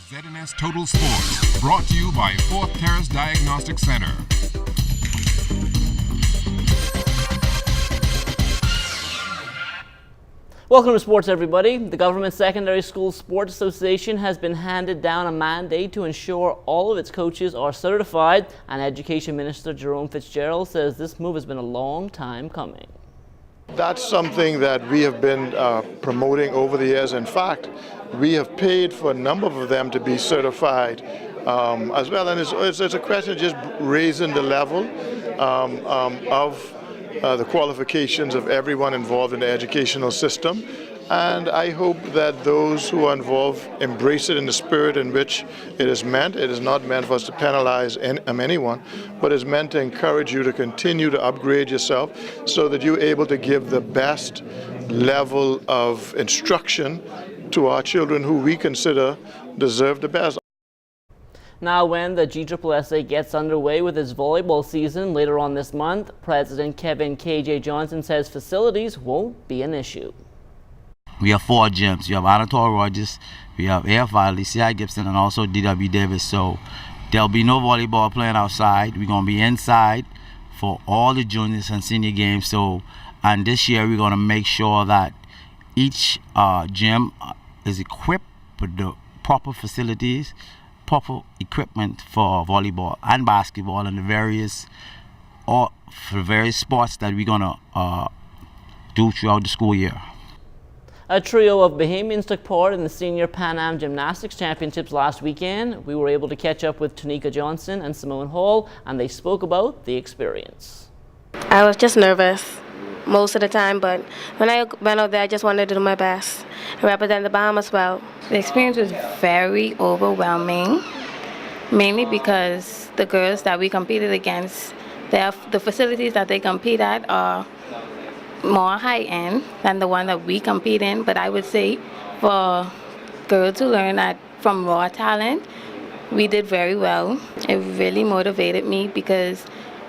ZNS Total Sports, brought to you by Fourth Terrace Diagnostic Center. Welcome to sports, everybody. The Government Secondary School Sports Association has been handed down a mandate to ensure all of its coaches are certified, and Education Minister Jerome Fitzgerald says this move has been a long time coming. That's something that we have been promoting over the years. In fact, we have paid for a number of them to be certified as well, and it's a question of just raising the level of the qualifications of everyone involved in the educational system. And I hope that those who are involved embrace it in the spirit in which it is meant. It is not meant for us to penalize anyone, but it's meant to encourage you to continue to upgrade yourself so that you're able to give the best level of instruction to our children who we consider deserve the best. Now, when the GSSA gets underway with its volleyball season later on this month, President Kevin KJ Johnson says facilities won't be an issue. We have 4 gyms. You have Anatole Rogers, we have AF Valley, C.I. Gibson, and also D.W. Davis. So there'll be no volleyball playing outside. We're going to be inside for all the juniors and senior games. And this year we're going to make sure that each gym is equipped with the proper facilities, proper equipment for volleyball and basketball and the various sports that we're going to do throughout the school year. A trio of Bahamians took part in the Senior Pan Am Gymnastics Championships last weekend. We were able to catch up with Tanika Johnson and Simone Hall, and they spoke about the experience. I was just nervous most of the time, but when I went out there, I just wanted to do my best and represent the Bahamas well. The experience was very overwhelming, mainly because the girls that we competed against, the facilities that they compete at are more high-end than the one that we compete in. But I would say for girls to learn that from raw talent, we did very well. It really motivated me because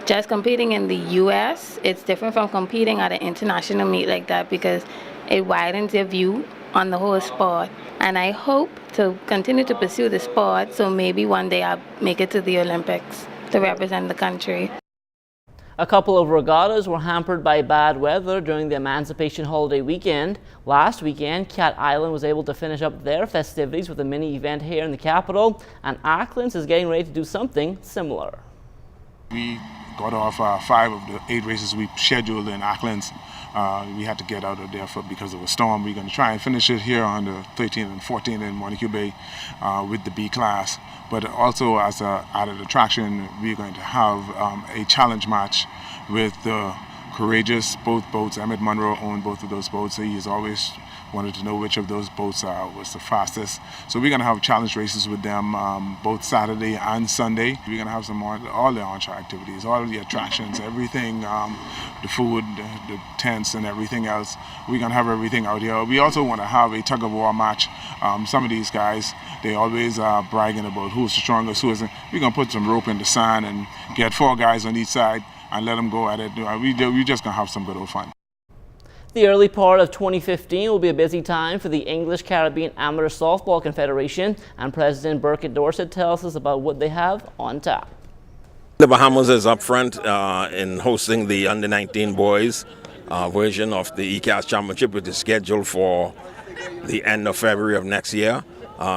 just competing in the U.S., it's different from competing at an international meet like that because it widens your view on the whole sport. And I hope to continue to pursue the sport, so maybe one day I'll make it to the Olympics to represent the country. A couple of regattas were hampered by bad weather during the Emancipation Holiday weekend. Last weekend, Cat Island was able to finish up their festivities with a mini event here in the capital, and Acklands is getting ready to do something similar. We got off 5 of the 8 races we scheduled in Acklands. We had to get out of there because of a storm. We're going to try and finish it here on the 13th and 14th in Montague Bay with the B class. But also as an added attraction, we're going to have a challenge match with the Courageous. Both boats, Emmett Monroe owned both of those boats. So he's always wanted to know which of those boats was the fastest. So we're going to have challenge races with them both Saturday and Sunday. We're going to have all the on-track activities, all the attractions, everything, the food, the tents and everything else. We're going to have everything out here. We also want to have a tug-of-war match. Some of these guys, they always are bragging about who's the strongest, who isn't. We're going to put some rope in the sand and get 4 guys on each side and let them go at it. We're just going to have some good old fun. The early part of 2015 will be a busy time for the English Caribbean Amateur Softball Confederation, and President Burkett Dorset tells us about what they have on tap. The Bahamas is up front in hosting the Under-19 boys version of the ECAS Championship, which is scheduled for the end of February of next year.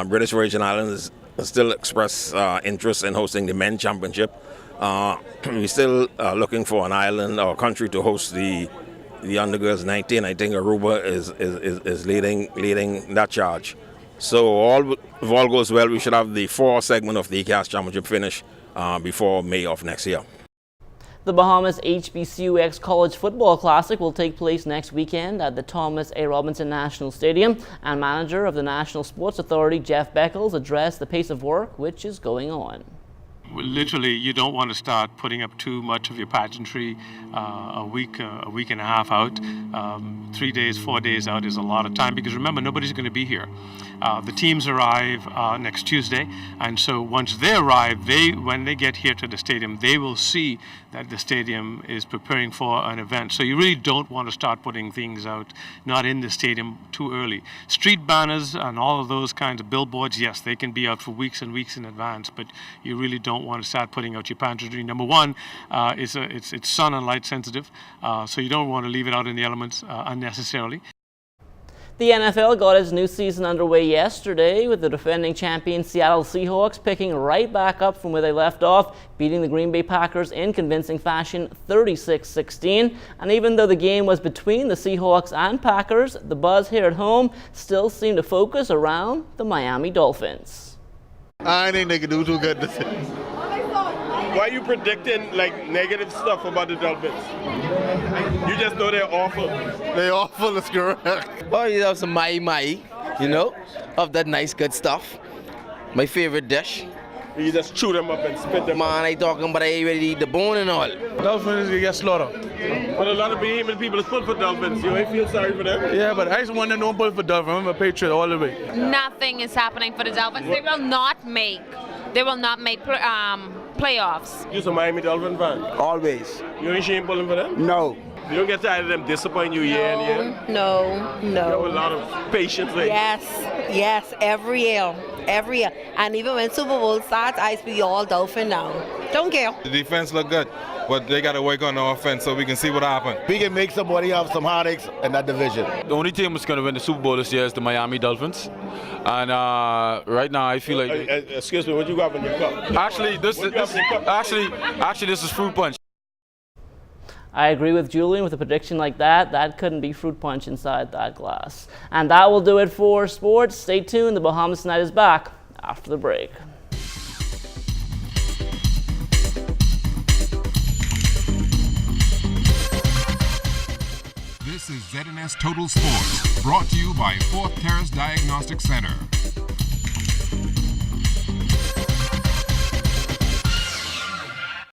British Virgin Islands still express interest in hosting the men's championship. We're still looking for an island or country to host the Undergirls 19. I think Aruba is leading that charge. So if all goes well, we should have the 4 segment of the ECAS Championship finish before May of next year. The Bahamas HBCUX College Football Classic will take place next weekend at the Thomas A. Robinson National Stadium, and manager of the National Sports Authority, Jeff Beckles, addressed the pace of work which is going on. Literally, you don't want to start putting up too much of your pageantry a week and a half out. 3 days, 4 days out is a lot of time because remember, nobody's going to be here. The teams arrive next Tuesday, and so once they arrive, when they get here to the stadium, they will see that the stadium is preparing for an event. So you really don't want to start putting things out not in the stadium too early. Street banners and all of those kinds of billboards, yes, they can be out for weeks and weeks in advance, but you really don't want to start putting out your pageantry. Number one, it's sun and light sensitive, so you don't want to leave it out in the elements unnecessarily. The NFL got its new season underway yesterday with the defending champion Seattle Seahawks picking right back up from where they left off, beating the Green Bay Packers in convincing fashion 36-16. And even though the game was between the Seahawks and Packers, the buzz here at home still seemed to focus around the Miami Dolphins. I think they can do too good. Why are you predicting like negative stuff about the Dolphins? You just know they're awful. They're awful, that's correct. Oh, you have some you know, of that nice good stuff. My favorite dish. You just chew them up and spit them. Man, I talking about I already eat the bone and all. Dolphins get slaughtered. But a lot of behemoth people is pull for Dolphins. You ain't feel sorry for them? Yeah, but I just want to know pull for Dolphins. I'm a Patriot all the way. Nothing is happening for the Dolphins. They will not make playoffs. You're a Miami Dolphin fan? Always. You ain't shame pulling for them? No. You don't get tired of them disappointing you year and year? No. You have a lot of patience. Like. Yes, every year. And even when Super Bowl starts, I be all Dolphin now. Don't care. The defense look good, but they got to work on the offense so we can see what happens. We can make somebody have some heartaches in that division. The only team that's going to win the Super Bowl this year is the Miami Dolphins. And right now, I feel like... excuse me, what you got in your cup? Actually, this is fruit punch. I agree with Julian with a prediction like that. That couldn't be fruit punch inside that glass. And that will do it for sports. Stay tuned. The Bahamas Tonight is back after the break. This is ZNS Total Sports, brought to you by Fourth Terrace Diagnostic Center.